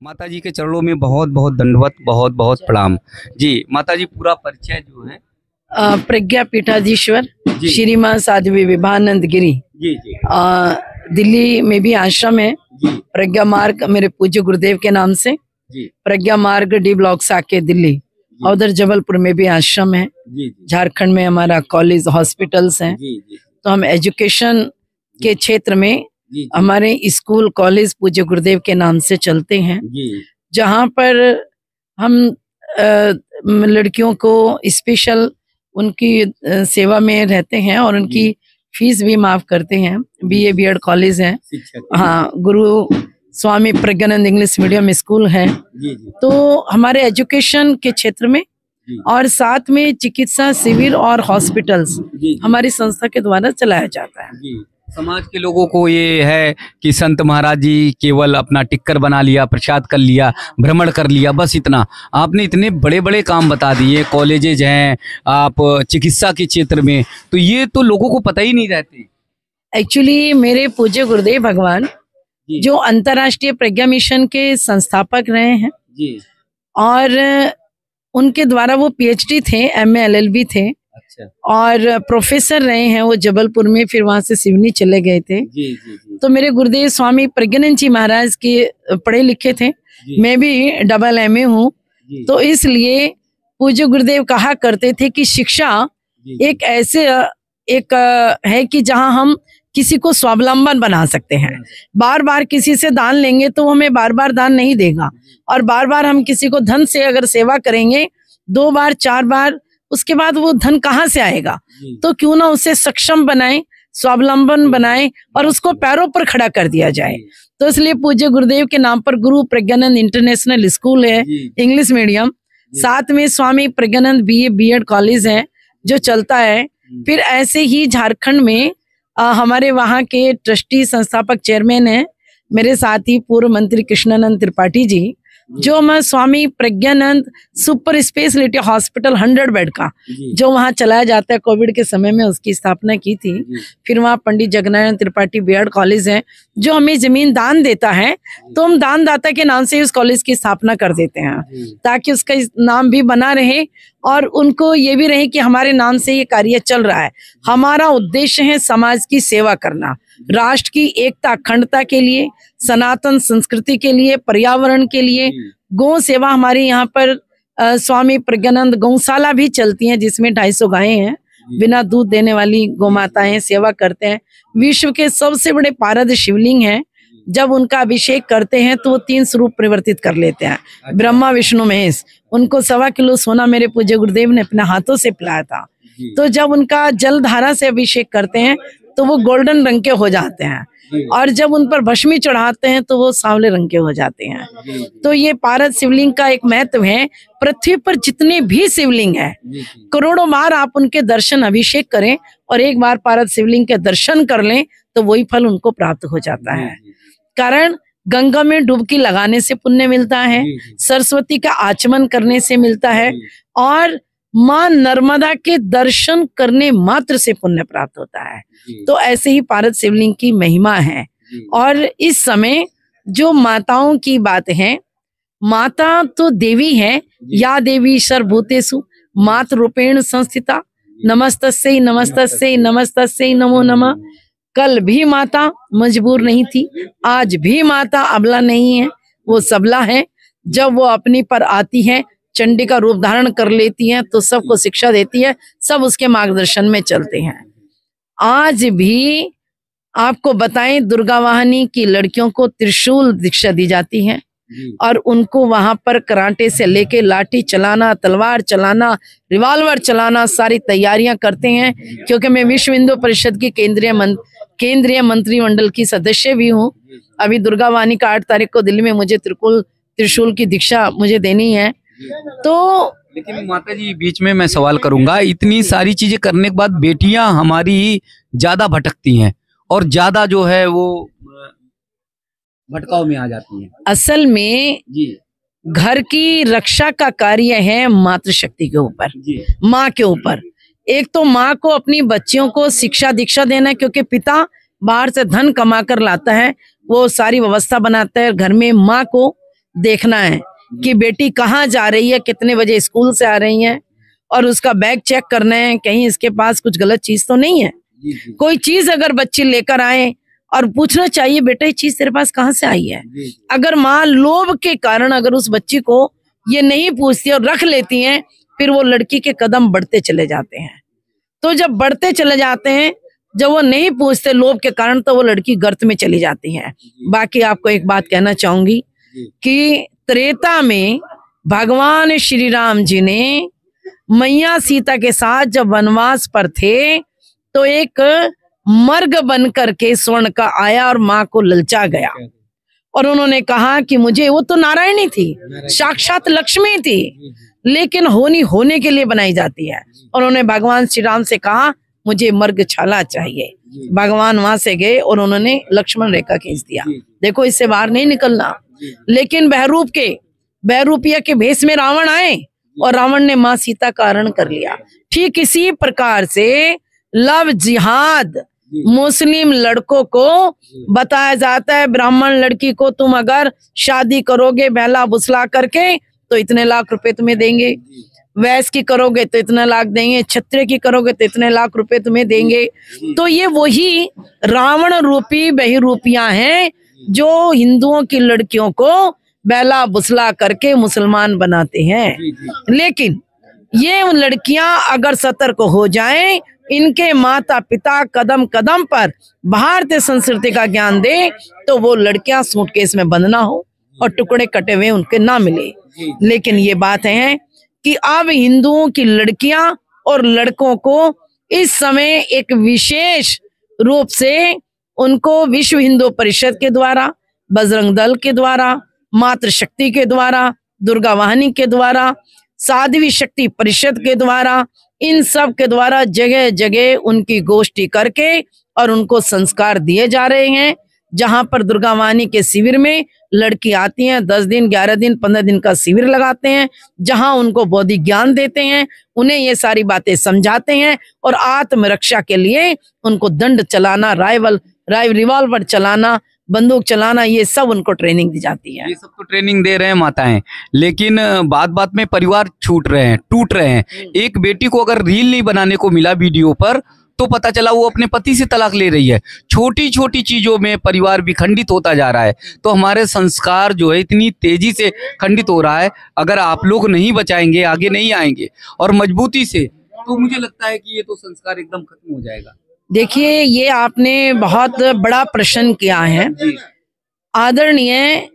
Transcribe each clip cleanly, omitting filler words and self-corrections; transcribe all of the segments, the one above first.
माता जी के चरणों में बहुत बहुत दंडवत, बहुत बहुत प्रणाम। जी माता जी, पूरा परिचय जो है। प्रज्ञा पीठाधीश्वर जी। श्रीमान साध्वी विभानंद गिरी। जी जी दिल्ली में भी आश्रम है जी प्रज्ञा मार्ग, मेरे पूज्य गुरुदेव के नाम से। जी प्रज्ञा मार्ग डी ब्लॉक साके दिल्ली। और उधर जबलपुर में भी आश्रम है। जी जी झारखंड में हमारा कॉलेज हॉस्पिटल्स हैं। जी जी तो हम एजुकेशन के क्षेत्र में जी हमारे स्कूल कॉलेज पूज्य गुरुदेव के नाम से चलते हैं, जी जहाँ पर हम लड़कियों को स्पेशल उनकी सेवा में रहते हैं और उनकी फीस भी माफ करते हैं। बीए बीएड कॉलेज है। शिक्षक। हाँ, गुरु स्वामी प्रज्ञानंद इंग्लिश मीडियम स्कूल है। जी जी तो हमारे एजुकेशन के क्षेत्र में जी और साथ में चिकित्सा शिविर और हॉस्पिटल्स जी हमारी संस्था के द्वारा चलाया जाता है। जी। समाज के लोगों को ये है कि संत महाराज जी केवल अपना टिक्कर बना लिया, प्रसाद कर लिया, भ्रमण कर लिया, बस इतना। आपने इतने बड़े बड़े काम बता दिए, कॉलेजेज हैं, आप चिकित्सा के क्षेत्र में, तो ये तो लोगों को पता ही नहीं रहते। एक्चुअली मेरे पूज्य गुरुदेव भगवान जी जो अंतर्राष्ट्रीय प्रज्ञा मिशन के संस्थापक रहे हैं जी। और उनके द्वारा वो पीएचडी थे, एमए एलएलबी थे अच्छा। और प्रोफेसर रहे हैं वो जबलपुर में, फिर वहां से सिवनी चले गए थे। जी जी जी तो मेरे गुरुदेव स्वामी प्रज्ञानंद जी महाराज के पढ़े लिखे थे। जी मैं भी डबल एमए हूँ। जी तो इसलिए पूज्य गुरुदेव कहा करते थे कि शिक्षा जी एक ऐसे है कि जहां हम किसी को स्वावलंबन बना सकते हैं। बार बार किसी से दान लेंगे तो वो हमें बार बार दान नहीं देगा, और बार बार हम किसी को धन से अगर सेवा करेंगे 2 बार 4 बार, उसके बाद वो धन कहाँ से आएगा। जी तो क्यों ना उसे सक्षम बनाए, स्वावलंबन बनाए और उसको पैरों पर खड़ा कर दिया जाए। तो इसलिए पूज्य गुरुदेव के नाम पर गुरु प्रज्ञानंद इंटरनेशनल स्कूल है, जी इंग्लिश मीडियम। साथ में स्वामी प्रज्ञानंद बीए बीएड कॉलेज है जो चलता है। फिर ऐसे ही झारखंड में हमारे वहाँ के ट्रस्टी संस्थापक चेयरमैन हैं मेरे साथी पूर्व मंत्री कृष्णानंद त्रिपाठी जी, जो मैं Swami Pragyanand super speciality hospital 100 bed का जी जो वहाँ चलाया जाता है, कोविड के समय में उसकी स्थापना की थी। जी फिर वहाँ पंडित जगनारायण त्रिपाठी बीएड कॉलेज है जो हमें जमीन दान देता है, तो हम दानदाता के नाम से उस कॉलेज की स्थापना कर देते हैं जी ताकि उसका नाम भी बना रहे और उनको ये भी रहे कि हमारे नाम से ये कार्य चल रहा है। हमारा उद्देश्य है समाज की सेवा करना, राष्ट्र की एकता अखंडता के लिए, सनातन संस्कृति के लिए, पर्यावरण के लिए। गौ सेवा हमारे यहाँ पर स्वामी प्रज्ञानंद गौशाला भी चलती है जिसमें 250 गायें हैं, बिना दूध देने वाली गौ माताएं सेवा करते हैं। विश्व के सबसे बड़े पारद शिवलिंग हैं, जब उनका अभिषेक करते हैं तो वो 3 स्वरूप परिवर्तित कर लेते हैं, ब्रह्मा विष्णु महेश। उनको 1.25 किलो सोना मेरे पूज्य गुरुदेव ने अपने हाथों से पिलाया था। तो जब उनका जल धारा से अभिषेक करते हैं तो वो गोल्डन रंग के हो जाते हैं, और जब उन पर भस्मी चढ़ाते हैं तो वो सांवले रंग के हो जाते हैं। तो ये पारद शिवलिंग का एक महत्व है। पृथ्वी पर जितने भी शिवलिंग है, करोड़ों बार आप उनके दर्शन अभिषेक करें और एक बार पारद शिवलिंग के दर्शन कर लें तो वही फल उनको प्राप्त हो जाता है। कारण गंगा में डुबकी लगाने से पुण्य मिलता है, सरस्वती का आचमन करने से मिलता है, और माँ नर्मदा के दर्शन करने मात्र से पुण्य प्राप्त होता है। तो ऐसे ही पारद शिवलिंग की महिमा है। और इस समय जो माताओं की बात है, माता तो देवी है, या देवी सर्वभूतेषु मातृ रूपेण संस्थिता, नमस्तस्यै नमस्तस्यै नमस्तस्यै नमो नमः। कल भी माता मजबूर नहीं थी, आज भी माता अबला नहीं है, वो सबला है। जब वो अपनी पर आती है, चंडी का रूप धारण कर लेती है, तो सबको शिक्षा देती है, सब उसके मार्गदर्शन में चलते हैं। आज भी आपको बताएं, दुर्गा वाहिनी की लड़कियों को त्रिशूल दीक्षा दी जाती है और उनको वहां पर कराटे से लेके लाठी चलाना, तलवार चलाना, रिवॉल्वर चलाना, सारी तैयारियां करते हैं। क्योंकि मैं विश्व हिंदू परिषद की केंद्रीय मंत्रिमंडल की सदस्य भी हूँ। अभी दुर्गा वाहिनी का 8 तारीख को दिल्ली में मुझे त्रिशूल की दीक्षा मुझे देनी है। तो लेकिन माता जी, बीच में मैं सवाल करूंगा, इतनी सारी चीजें करने के बाद बेटियां हमारी ज्यादा भटकती हैं और ज्यादा जो है वो भटकाव में आ जाती हैं। असल में जी घर की रक्षा का कार्य है मातृशक्ति के ऊपर, माँ के ऊपर। एक तो माँ को अपनी बच्चियों को शिक्षा दीक्षा देना, क्योंकि पिता बाहर से धन कमा कर लाता है, वो सारी व्यवस्था बनाता है। घर में माँ को देखना है कि बेटी कहाँ जा रही है, कितने बजे स्कूल से आ रही है, और उसका बैग चेक करना है कहीं इसके पास कुछ गलत चीज तो नहीं है। कोई चीज अगर बच्चे लेकर आए और पूछना चाहिए बेटा ये चीज तेरे पास कहाँ से आई है। अगर माँ लोभ के कारण अगर उस बच्ची को ये नहीं पूछती और रख लेती हैं, फिर वो लड़की के कदम बढ़ते चले जाते हैं। तो जब बढ़ते चले जाते हैं, जब वो नहीं पूछते लोभ के कारण, तो वो लड़की गर्त में चली जाती है। बाकी आपको एक बात कहना चाहूंगी कि त्रेता में भगवान श्री राम जी ने मैया सीता के साथ जब वनवास पर थे तो एक मर्ग बन करके स्वर्ण का आया और माँ को ललचा गया, और उन्होंने कहा कि मुझे, वो तो नारायणी थी, साक्षात लक्ष्मी थी, लेकिन होने के लिए बनाई जाती है। और उन्होंने भगवान श्री राम से कहा मुझे मर्ग छाला चाहिए। भगवान वहां से गए और उन्होंने लक्ष्मण रेखा खींच दिया, देखो इससे बाहर नहीं निकलना। लेकिन बहरूपिया के भेष में रावण आए और रावण ने माँ सीता का हरण कर लिया। ठीक इसी प्रकार से लव जिहाद मुस्लिम लड़कों को बताया जाता है, ब्राह्मण लड़की को तुम अगर शादी करोगे बहला बुसला करके तो इतने लाख रुपए तुम्हें देंगे, वैश्य की करोगे तो इतने लाख देंगे, क्षत्रिय की करोगे तो इतने लाख रुपए तुम्हें देंगे। तो ये वही रावण रूपी बहरूपियां हैं जो हिंदुओं की लड़कियों को बैला बुसला करके मुसलमान बनाते हैं। लेकिन ये लड़कियां अगर सतर्क हो जाएं, इनके माता पिता कदम कदम पर भारतीय संस्कृति का ज्ञान दे, तो वो लड़कियां सूटकेस में बंद ना हो और टुकड़े कटे हुए उनके ना मिले। लेकिन ये बात है कि अब हिंदुओं की लड़कियां और लड़कों को इस समय एक विशेष रूप से उनको विश्व हिंदू परिषद के द्वारा, बजरंग दल के द्वारा, मातृशक्ति के द्वारा, दुर्गा वाहिनी के द्वारा, साध्वी शक्ति परिषद के द्वारा, इन सब के द्वारा जगह जगह उनकी गोष्ठी करके और उनको संस्कार दिए जा रहे हैं। जहां पर दुर्गा वाहिनी के शिविर में लड़की आती हैं, 10 दिन 11 दिन 15 दिन का शिविर लगाते हैं, जहां उनको बौद्धिक ज्ञान देते हैं, उन्हें ये सारी बातें समझाते हैं और आत्मरक्षा के लिए उनको दंड चलाना, रिवॉल्वर चलाना, बंदूक चलाना, ये सब उनको ट्रेनिंग दी जाती है। ये सब तो ट्रेनिंग दे रहे हैं माताएं, लेकिन बात बात में परिवार टूट रहे हैं। एक बेटी को अगर रील नहीं बनाने को मिला वीडियो पर, तो पता चला वो अपने पति से तलाक ले रही है। छोटी छोटी चीजों में परिवार भी खंडित होता जा रहा है। तो हमारे संस्कार जो है इतनी तेजी से खंडित हो रहा है, अगर आप लोग नहीं बचाएंगे, आगे नहीं आएंगे और मजबूती से, तो मुझे लगता है कि ये तो संस्कार एकदम खत्म हो जाएगा। देखिए, ये आपने बहुत बड़ा प्रश्न किया है आदरणीय।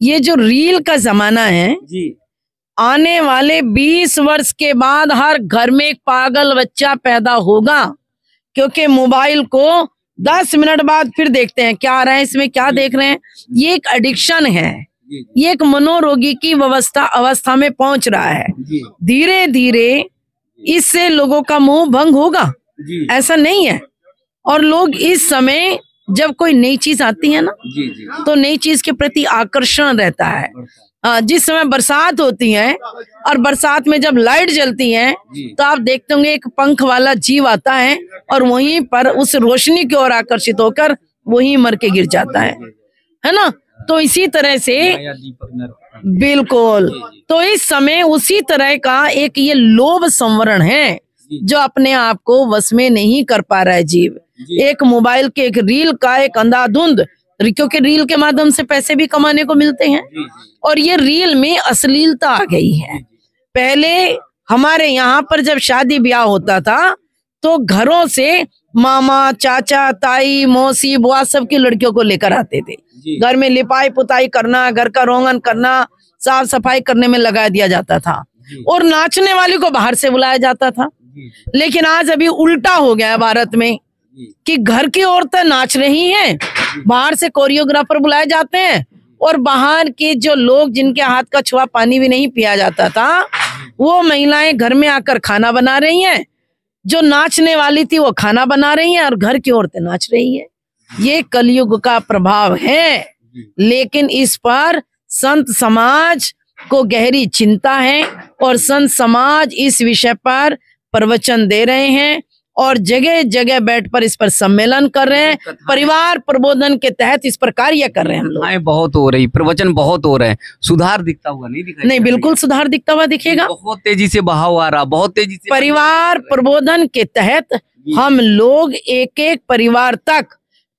ये जो रील का जमाना है जी, आने वाले 20 वर्ष के बाद हर घर में एक पागल बच्चा पैदा होगा, क्योंकि मोबाइल को 10 मिनट बाद फिर देखते हैं क्या आ रहा है, इसमें क्या देख रहे हैं। ये एक एडिक्शन है, ये एक मनोरोगी की अवस्था में पहुंच रहा है। धीरे धीरे इससे लोगों का मोह भंग होगा, ऐसा नहीं है। और लोग इस समय जब कोई नई चीज आती है ना, तो नई चीज के प्रति आकर्षण रहता है। जिस समय बरसात होती है और बरसात में जब लाइट जलती है, तो आप देखते होंगे एक पंख वाला जीव आता है और वहीं पर उस रोशनी की ओर आकर्षित होकर वहीं मर के गिर जाता है ना। तो इसी तरह से बिल्कुल, तो इस समय उसी तरह का एक ये लोभ संवरण है जो अपने आप को वश में नहीं कर पा रहा है जीव। एक मोबाइल के, एक रील का, एक अंधाधुंध, क्योंकि रील के माध्यम से पैसे भी कमाने को मिलते हैं और ये रील में अश्लीलता आ गई है। पहले हमारे यहाँ पर जब शादी ब्याह होता था तो घरों से मामा, चाचा, ताई, मौसी, बुआ सबकी लड़कियों को लेकर आते थे। घर में लिपाई पुताई करना, घर का रोगन करना, साफ सफाई करने में लगा दिया जाता था और नाचने वाली को बाहर से बुलाया जाता था। लेकिन आज अभी उल्टा हो गया है भारत में कि घर की औरतें नाच रही हैं, बाहर से कोरियोग्राफर बुलाए जाते हैं और बाहर के जो लोग जिनके हाथ का छुआ पानी भी नहीं पिया जाता था, वो महिलाएं घर में आकर खाना बना रही हैं। जो नाचने वाली थी वो खाना बना रही हैं और घर की औरतें नाच रही हैं। ये कलयुग का प्रभाव है, लेकिन इस पर संत समाज को गहरी चिंता है और संत समाज इस विषय पर प्रवचन दे रहे हैं और जगह जगह बैठ पर इस पर सम्मेलन कर रहे हैं। परिवार प्रबोधन के तहत इस पर कार्य कर रहे हैं हम लोग। कथाएं बहुत हो रही, प्रवचन बहुत हो रहे हैं, सुधार दिखता हुआ नहीं दिखाई नहीं, दे रहा बिल्कुल सुधार दिखता हुआ दिखेगा। बहुत तेजी से बहाव आ रहा, बहुत तेजी से परिवार प्रबोधन के तहत हम लोग एक एक परिवार तक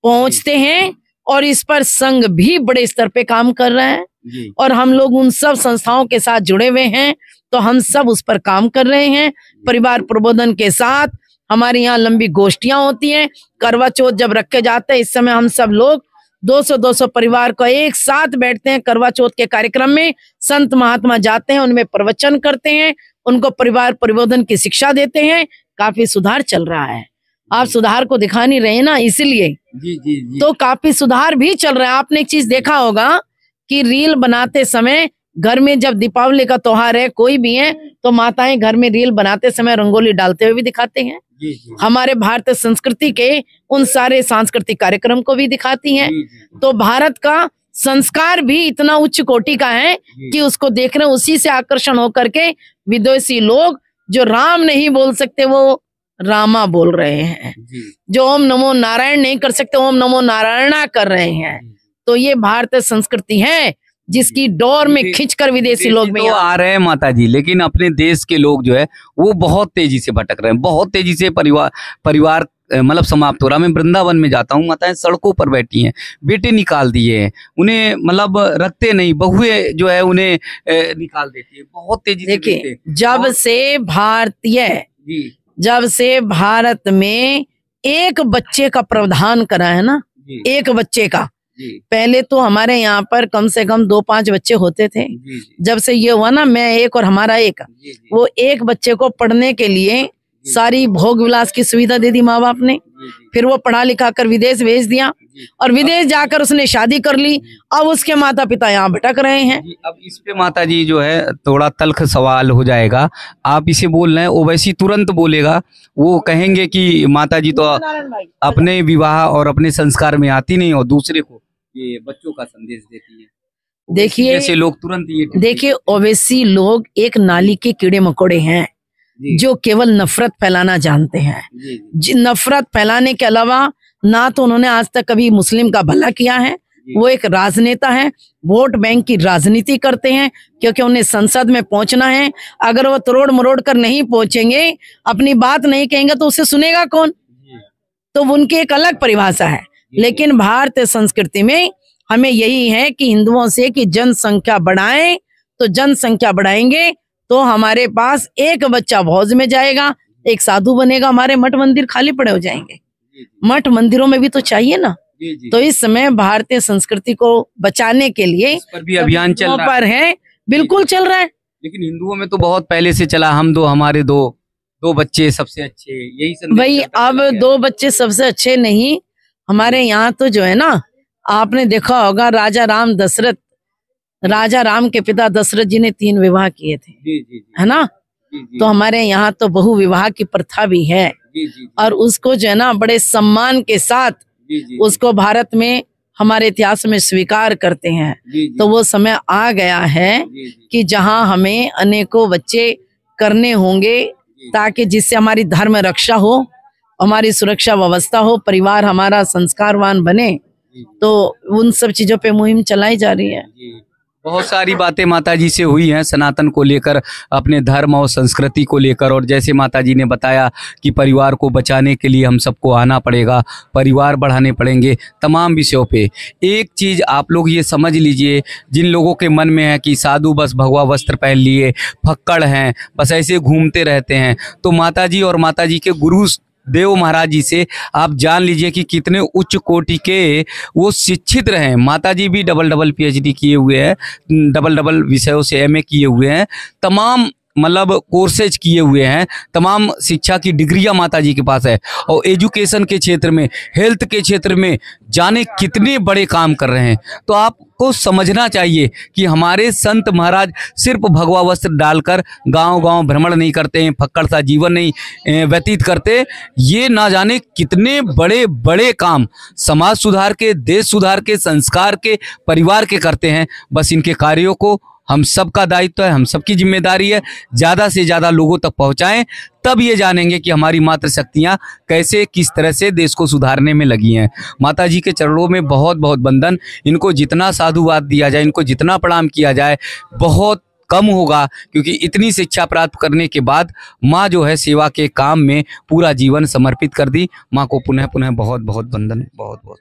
पहुंचते हैं और इस पर संघ भी बड़े स्तर पे काम कर रहे हैं जी। और हम लोग उन सब संस्थाओं के साथ जुड़े हुए हैं, तो हम सब उस पर काम कर रहे हैं। परिवार प्रबोधन के साथ हमारे यहाँ लंबी गोष्ठियां होती हैं। करवा चौथ जब रखे जाते हैं, इस समय हम सब लोग 200-200 परिवार को एक साथ बैठते हैं। करवा चौथ के कार्यक्रम में संत महात्मा जाते हैं, उनमें प्रवचन करते हैं, उनको परिवार प्रबोधन की शिक्षा देते हैं। काफी सुधार चल रहा है। आप सुधार को दिखा नहीं रहे ना, इसलिए जी जी जी। तो काफी सुधार भी चल रहा है। आपने एक चीज देखा होगा कि रील बनाते समय घर में, जब दीपावली का त्योहार है, कोई भी है, तो माताएं घर में रील बनाते समय रंगोली डालते हुए भी दिखाते हैं। जी जी। हमारे भारतीय संस्कृति के उन सारे सांस्कृतिक कार्यक्रम को भी दिखाती हैं। जी जी। तो भारत का संस्कार भी इतना उच्च कोटि का है कि उसको देख रहे हैं, उसी से आकर्षण होकर के विदेशी लोग जो राम नहीं बोल सकते वो रामा बोल रहे हैं, जी। जो ओम नमो नारायण नहीं कर सकते ओम नमो नारायणा कर रहे हैं। तो ये भारतीय संस्कृति है जिसकी डोर में खींचकर विदेशी लोग में तो आ रहे हैं माता जी, लेकिन अपने देश के लोग जो है वो बहुत तेजी से भटक रहे हैं, बहुत तेजी से परिवार मतलब समाप्त हो रहा। मैं वृंदावन में जाता हूँ, माताएं सड़कों पर बैठी हैं, बेटे निकाल दिए हैं, उन्हें मतलब रखते नहीं, बहुएं जो है उन्हें निकाल देती है, बहुत तेजी से। देखिए, जब से भारत में एक बच्चे का प्रावधान करा है ना, एक बच्चे का, पहले तो हमारे यहाँ पर कम से कम 2-5 बच्चे होते थे। जब से ये हुआ ना, मैं एक और हमारा एक, वो एक बच्चे को पढ़ने के लिए सारी भोग विलास की सुविधा दे दी माँ बाप ने। फिर वो पढ़ा लिखा कर विदेश भेज दिया और विदेश जाकर उसने शादी कर ली। अब उसके माता पिता यहाँ भटक रहे हैं। अब इस पे माता जी जो है थोड़ा तल्ख सवाल हो जाएगा। आप इसे बोल रहे हैं, ओवैसी तुरंत बोलेगा, वो कहेंगे कि माता जी तो अपने विवाह और अपने संस्कार में आती नहीं और दूसरे को ये बच्चों का संदेश देती है। देखिए, जैसे लोग तुरंत ये देखिए, ओवैसी लोग एक नाली के कीड़े मकोड़े हैं जो केवल नफरत फैलाना जानते हैं। नफरत फैलाने के अलावा ना तो उन्होंने आज तक कभी मुस्लिम का भला किया है। वो एक राजनेता है, वोट बैंक की राजनीति करते हैं, क्योंकि उन्हें संसद में पहुंचना है। अगर वो तोड़ मरोड़ कर नहीं पहुंचेंगे, अपनी बात नहीं कहेंगे, तो उसे सुनेगा कौन? तो उनकी एक अलग परिभाषा है। लेकिन भारतीय संस्कृति में हमें यही है कि हिंदुओं से कि जनसंख्या बढ़ाएं, तो जनसंख्या बढ़ाएंगे तो हमारे पास एक बच्चा फौज में जाएगा, एक साधु बनेगा, हमारे मठ मंदिर खाली पड़े हो जाएंगे। मठ मंदिरों में भी तो चाहिए ना। तो इस समय भारतीय संस्कृति को बचाने के लिए इस पर भी अभियान चल रहा पर है, बिल्कुल चल रहा है। लेकिन हिंदुओं में तो बहुत पहले से चला, हम दो हमारे दो बच्चे सबसे अच्छे, यही संदेश भाई अब 2 बच्चे सबसे अच्छे नहीं, हमारे यहाँ तो जो है ना, आपने देखा होगा राजा राम के पिता दशरथ जी ने 3 विवाह किए थे, है ना। तो हमारे यहाँ तो बहु विवाह की प्रथा भी है और उसको जो है ना बड़े सम्मान के साथ उसको भारत में हमारे इतिहास में स्वीकार करते हैं। तो वो समय आ गया है कि जहाँ हमें अनेकों बच्चे करने होंगे, ताकि जिससे हमारी धर्म रक्षा हो, हमारी सुरक्षा व्यवस्था हो, परिवार हमारा संस्कारवान बने। तो उन सब चीजों पे मुहिम चलाई जा रही है। बहुत सारी बातें माताजी से हुई हैं सनातन को लेकर, अपने धर्म और संस्कृति को लेकर, और जैसे माताजी ने बताया कि परिवार को बचाने के लिए हम सबको आना पड़ेगा, परिवार बढ़ाने पड़ेंगे, तमाम विषयों पे। एक चीज़ आप लोग ये समझ लीजिए, जिन लोगों के मन में है कि साधु बस भगवा वस्त्र पहन लिए, फक्कड़ हैं, बस ऐसे घूमते रहते हैं, तो माताजी और माताजी के गुरु देव महाराज जी से आप जान लीजिए कि कितने उच्च कोटि के वो शिक्षित रहे हैं। माताजी भी डबल PhD किए हुए हैं, डबल विषयों से MA किए हुए हैं, तमाम मतलब कोर्सेज किए हुए हैं, तमाम शिक्षा की डिग्रियां माताजी के पास है, और एजुकेशन के क्षेत्र में, हेल्थ के क्षेत्र में जाने कितने बड़े काम कर रहे हैं। तो आपको समझना चाहिए कि हमारे संत महाराज सिर्फ भगवा वस्त्र डालकर गांव-गांव भ्रमण नहीं करते हैं, फक्कड़ सा जीवन नहीं व्यतीत करते, ये ना जाने कितने बड़े बड़े काम समाज सुधार के, देश सुधार के, संस्कार के, परिवार के करते हैं। बस इनके कार्यों को हम सबका दायित्व है, हम सबकी जिम्मेदारी है, ज़्यादा से ज़्यादा लोगों तक पहुंचाएं, तब ये जानेंगे कि हमारी मातृशक्तियां कैसे किस तरह से देश को सुधारने में लगी हैं। माता जी के चरणों में बहुत बहुत वंदन। इनको जितना साधुवाद दिया जाए, इनको जितना प्रणाम किया जाए, बहुत कम होगा, क्योंकि इतनी शिक्षा प्राप्त करने के बाद माँ जो है सेवा के काम में पूरा जीवन समर्पित कर दी। माँ को पुनः पुनः बहुत बहुत वंदन, बहुत बहुत।